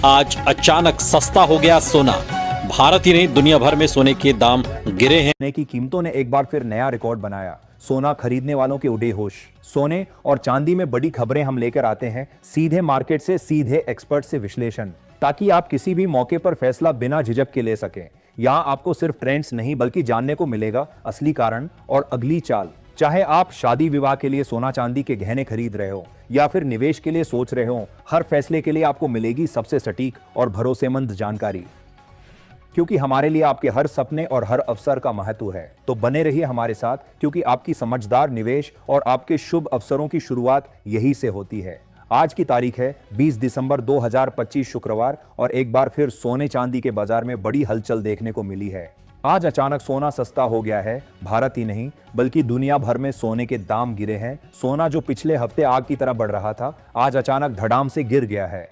आज अचानक सस्ता हो गया सोना। भारत ही नहीं दुनिया भर में सोने के दाम गिरे हैं। सोने की कीमतों ने एक बार फिर नया रिकॉर्ड बनाया। सोना खरीदने वालों के उड़े होश। सोने और चांदी में बड़ी खबरें हम लेकर आते हैं, सीधे मार्केट से, सीधे एक्सपर्ट से विश्लेषण, ताकि आप किसी भी मौके पर फैसला बिना झिझक के ले सकें। यहाँ आपको सिर्फ ट्रेंड्स नहीं बल्कि जानने को मिलेगा असली कारण और अगली चाल। चाहे आप शादी विवाह के लिए सोना चांदी के गहने खरीद रहे हो या फिर निवेश के लिए सोच रहे हो, हर फैसले के लिए आपको मिलेगी सबसे सटीक और भरोसेमंद जानकारी, क्योंकि हमारे लिए आपके हर सपने और हर अवसर का महत्व है। तो बने रहिए हमारे साथ, क्योंकि आपकी समझदार निवेश और आपके शुभ अवसरों की शुरुआत यही से होती है। आज की तारीख है 20 दिसंबर 2025 शुक्रवार, और एक बार फिर सोने चांदी के बाजार में बड़ी हलचल देखने को मिली है। आज अचानक सोना सस्ता हो गया है। भारत ही नहीं बल्कि दुनिया भर में सोने के दाम गिरे हैं। सोना जो पिछले हफ्ते आग की तरह बढ़ रहा था, आज अचानक धड़ाम से गिर गया है।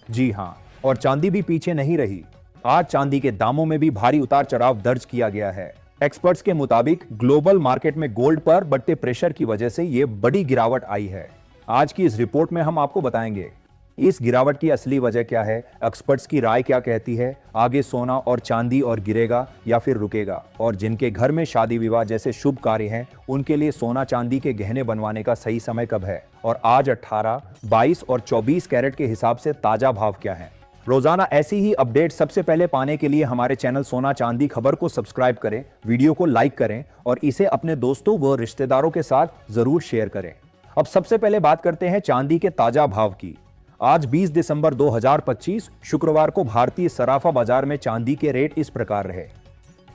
जी हाँ, और चांदी भी पीछे नहीं रही। आज चांदी के दामों में भी भारी उतार चढ़ाव दर्ज किया गया है। एक्सपर्ट्स के मुताबिक ग्लोबल मार्केट में गोल्ड पर बढ़ते प्रेशर की वजह से ये बड़ी गिरावट आई है। आज की इस रिपोर्ट में हम आपको बताएंगे इस गिरावट की असली वजह क्या है, एक्सपर्ट्स की राय क्या कहती है, आगे सोना और चांदी और गिरेगा या फिर रुकेगा, और जिनके घर में शादी विवाह जैसे शुभ कार्य हैं उनके लिए सोना चांदी के गहने बनवाने का सही समय कब है, और आज 18, 22 और 24 कैरेट के हिसाब से ताजा भाव क्या है। रोजाना ऐसी ही अपडेट सबसे पहले पाने के लिए हमारे चैनल सोना चांदी खबर को सब्सक्राइब करें, वीडियो को लाइक करें और इसे अपने दोस्तों व रिश्तेदारों के साथ जरूर शेयर करें। अब सबसे पहले बात करते हैं चांदी के ताजा भाव की। आज 20 दिसंबर 2025 शुक्रवार को भारतीय सराफा बाजार में चांदी के रेट इस प्रकार रहे।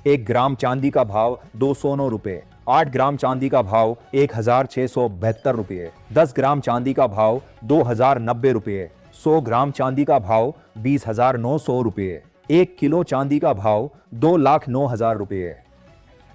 1 ग्राम चांदी का भाव 209 रुपए, 8 ग्राम चांदी का भाव 1672 रुपये, 10 ग्राम चांदी का भाव 2090 रुपये, 100 ग्राम चांदी का भाव 20,900 रुपये, 1 किलो चांदी का भाव 2,09,000 रुपये।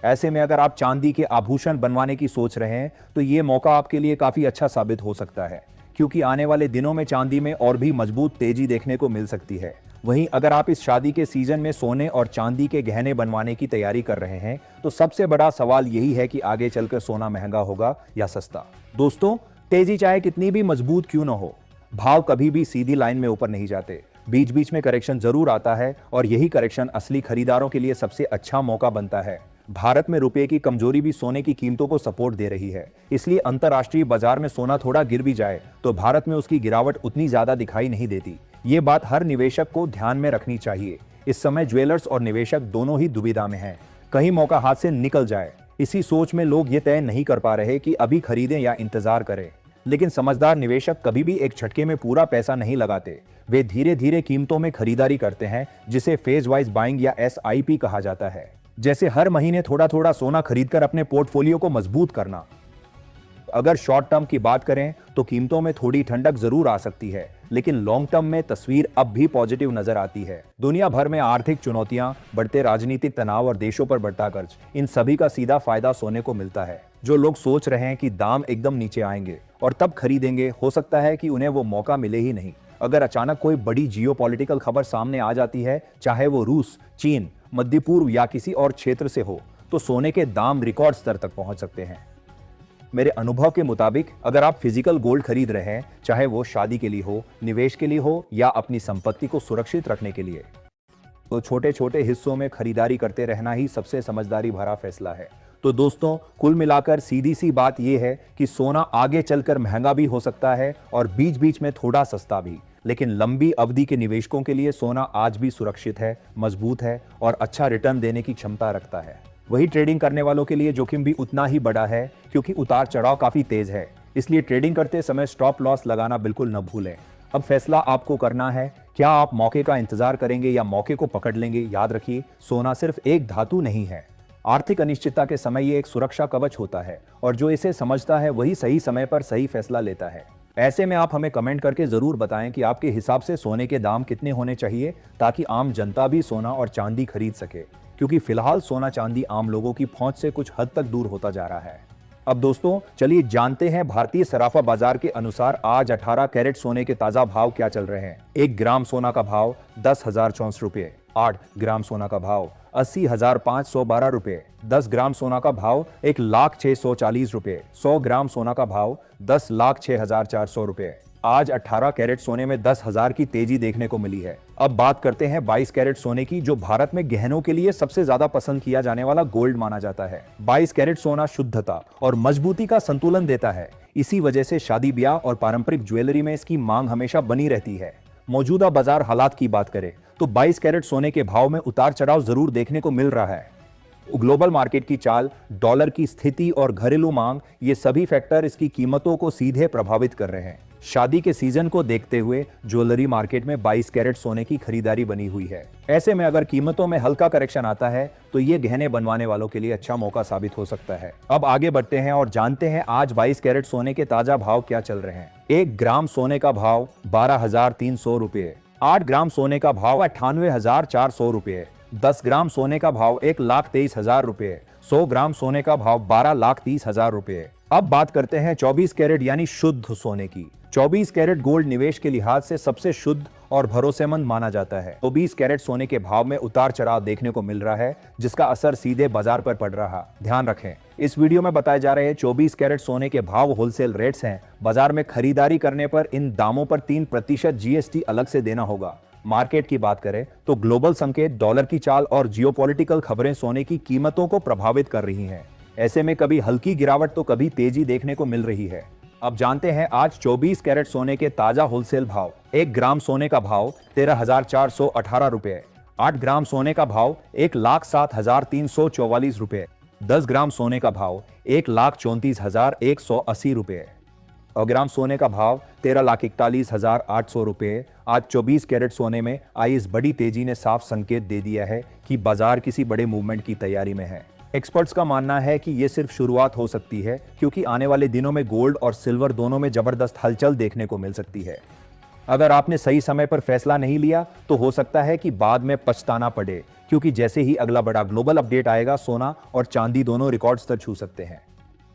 ऐसे में अगर आप चांदी के आभूषण बनवाने की सोच रहे हैं तो ये मौका आपके लिए काफी अच्छा साबित हो सकता है, क्योंकि आने वाले दिनों में चांदी में और भी मजबूत तेजी देखने को मिल सकती है। वहीं अगर आप इस शादी के सीजन में सोने और चांदी के गहने बनवाने की तैयारी कर रहे हैं तो सबसे बड़ा सवाल यही है कि आगे चलकर सोना महंगा होगा या सस्ता। दोस्तों, तेजी चाहे कितनी भी मजबूत क्यों न हो, भाव कभी भी सीधी लाइन में ऊपर नहीं जाते। बीच बीच में करेक्शन जरूर आता है, और यही करेक्शन असली खरीदारों के लिए सबसे अच्छा मौका बनता है। भारत में रुपए की कमजोरी भी सोने की कीमतों को सपोर्ट दे रही है, इसलिए अंतर्राष्ट्रीय बाजार में सोना थोड़ा गिर भी जाए तो भारत में उसकी गिरावट उतनी ज्यादा दिखाई नहीं देती। ये बात हर निवेशक को ध्यान में रखनी चाहिए। इस समय ज्वेलर्स और निवेशक दोनों ही दुविधा में हैं। कहीं मौका हाथ से निकल जाए, इसी सोच में लोग ये तय नहीं कर पा रहे कि अभी खरीदें या इंतजार करें। लेकिन समझदार निवेशक कभी भी एक झटके में पूरा पैसा नहीं लगाते। वे धीरे धीरे कीमतों में खरीदारी करते हैं, जिसे फेज वाइज बाइंग या SIP कहा जाता है। जैसे हर महीने थोड़ा थोड़ा सोना खरीदकर अपने पोर्टफोलियो को मजबूत करना। अगर शॉर्ट टर्म की बात करें तो कीमतों में थोड़ी ठंडक जरूर आ सकती है, लेकिन लॉन्ग टर्म में तस्वीर अब भी पॉजिटिव नजर आती है। दुनिया भर में आर्थिक चुनौतियां, बढ़ते राजनीतिक तनाव और देशों पर बढ़ता कर्ज, इन सभी का सीधा फायदा सोने को मिलता है। जो लोग सोच रहे हैं कि दाम एकदम नीचे आएंगे और तब खरीदेंगे, हो सकता है कि उन्हें वो मौका मिले ही नहीं। अगर अचानक कोई बड़ी जियोपॉलिटिकल खबर सामने आ जाती है, चाहे वो रूस, चीन, मध्य पूर्व या किसी और क्षेत्र से हो, तो सोने के दाम रिकॉर्ड स्तर तक पहुंच सकते हैं। मेरे अनुभव के मुताबिक अगर आप फिजिकल गोल्ड खरीद रहे हैं, चाहे वो शादी के लिए हो, निवेश के लिए हो या अपनी संपत्ति को सुरक्षित रखने के लिए, तो छोटे छोटे हिस्सों में खरीदारी करते रहना ही सबसे समझदारी भरा फैसला है। तो दोस्तों, कुल मिलाकर सीधी सी बात यह है कि सोना आगे चलकर महंगा भी हो सकता है और बीच बीच में थोड़ा सस्ता भी, लेकिन लंबी अवधि के निवेशकों के लिए सोना आज भी सुरक्षित है, मजबूत है और अच्छा रिटर्न देने की क्षमता रखता है। वही ट्रेडिंग करने वालों के लिए जोखिम भी उतना ही बड़ा है, क्योंकि उतार चढ़ाव काफी तेज है। इसलिए ट्रेडिंग करते समय स्टॉप लॉस लगाना बिल्कुल न भूलें। अब फैसला आपको करना है, क्या आप मौके का इंतजार करेंगे या मौके को पकड़ लेंगे। याद रखिए, सोना सिर्फ एक धातु नहीं है। आर्थिक अनिश्चितता के समय ये एक सुरक्षा कवच होता है, और जो इसे समझता है वही सही समय पर सही फैसला लेता है। ऐसे में आप हमें कमेंट करके जरूर बताएं कि आपके हिसाब से सोने के दाम कितने होने चाहिए, ताकि आम जनता भी सोना और चांदी खरीद सके, क्योंकि फिलहाल सोना चांदी आम लोगों की पहुंच से कुछ हद तक दूर होता जा रहा है। अब दोस्तों, चलिए जानते हैं भारतीय सराफा बाजार के अनुसार आज 18 कैरेट सोने के ताजा भाव क्या चल रहे हैं। 1 ग्राम सोना का भाव 10,064 रुपये, 8 ग्राम सोना का भाव 80,512 रुपये, 10 ग्राम सोना का भाव 1,06,40 रुपये, 100 ग्राम सोना का भाव 10,06,400 रुपये। आज 18 कैरेट सोने में 10,000 की तेजी देखने को मिली है। अब बात करते हैं 22 कैरेट सोने की, जो भारत में गहनों के लिए सबसे ज्यादा पसंद किया जाने वाला गोल्ड माना जाता है। 22 कैरेट सोना शुद्धता और मजबूती का संतुलन देता है। इसी वजह से शादी ब्याह और पारंपरिक ज्वेलरी में इसकी मांग हमेशा बनी रहती है। मौजूदा बाजार हालात की बात करें तो 22 कैरेट सोने के भाव में उतार चढ़ाव जरूर देखने को मिल रहा है। ग्लोबल मार्केट की चाल, डॉलर की स्थिति और घरेलू मांग, ये सभी फैक्टर इसकी कीमतों को सीधे प्रभावित कर रहे हैं। शादी के सीजन को देखते हुए ज्वेलरी मार्केट में 22 कैरेट सोने की खरीदारी बनी हुई है। ऐसे में अगर कीमतों में हल्का करेक्शन आता है तो ये गहने बनवाने वालों के लिए अच्छा मौका साबित हो सकता है। अब आगे बढ़ते हैं और जानते हैं आज 22 कैरेट सोने के ताजा भाव क्या चल रहे हैं। 1 ग्राम सोने का भाव 12,300 रुपये, 8 ग्राम सोने का भाव 98,400 रुपये, 10 ग्राम सोने का भाव 1,23,000 रुपये, 100 ग्राम सोने का भाव 12,30,000 रुपये। अब बात करते हैं 24 कैरेट यानी शुद्ध सोने की। 24 कैरेट गोल्ड निवेश के लिहाज से सबसे शुद्ध और भरोसेमंद माना जाता है। 24 कैरेट सोने के भाव में उतार चढ़ाव देखने को मिल रहा है, जिसका असर सीधे बाजार पर पड़ रहा। ध्यान रखें, इस वीडियो में बताए जा रहे 24 कैरेट सोने के भाव होलसेल रेट्स हैं। बाजार में खरीदारी करने पर इन दामों पर 3% GST अलग से देना होगा। मार्केट की बात करें तो ग्लोबल संकेत, डॉलर की चाल और जियोपॉलिटिकल खबरें सोने की कीमतों को प्रभावित कर रही हैं। ऐसे में कभी हल्की गिरावट तो कभी तेजी देखने को मिल रही है। अब जानते हैं आज 24 कैरेट सोने के ताजा होलसेल भाव। 1 ग्राम सोने का भाव 13,418 रुपये, 8 ग्राम सोने का भाव 1,07,344 रुपये, 10 ग्राम सोने का भाव 1,34,180 रुपये और ग्राम सोने का भाव 13,41,800 रुपये। आज 24 कैरेट सोने में आई इस बड़ी तेजी ने साफ संकेत दे दिया है कि बाजार किसी बड़े मूवमेंट की तैयारी में है। एक्सपर्ट्स का मानना है कि ये सिर्फ शुरुआत हो सकती है, क्योंकि आने वाले दिनों में गोल्ड और सिल्वर दोनों में जबरदस्त हलचल देखने को मिल सकती है। अगर आपने सही समय पर फैसला नहीं लिया तो हो सकता है कि बाद में पछताना पड़े, क्योंकि जैसे ही अगला बड़ा ग्लोबल अपडेट आएगा, सोना और चांदी दोनों रिकॉर्ड स्तर छू सकते हैं।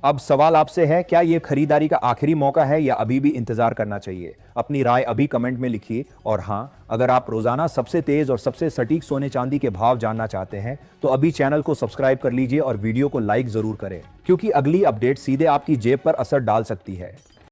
अब सवाल आपसे है, क्या ये खरीदारी का आखिरी मौका है या अभी भी इंतजार करना चाहिए? अपनी राय अभी कमेंट में लिखिए। और हाँ, अगर आप रोजाना सबसे तेज और सबसे सटीक सोने चांदी के भाव जानना चाहते हैं तो अभी चैनल को सब्सक्राइब कर लीजिए और वीडियो को लाइक जरूर करें, क्योंकि अगली अपडेट सीधे आपकी जेब पर असर डाल सकती है।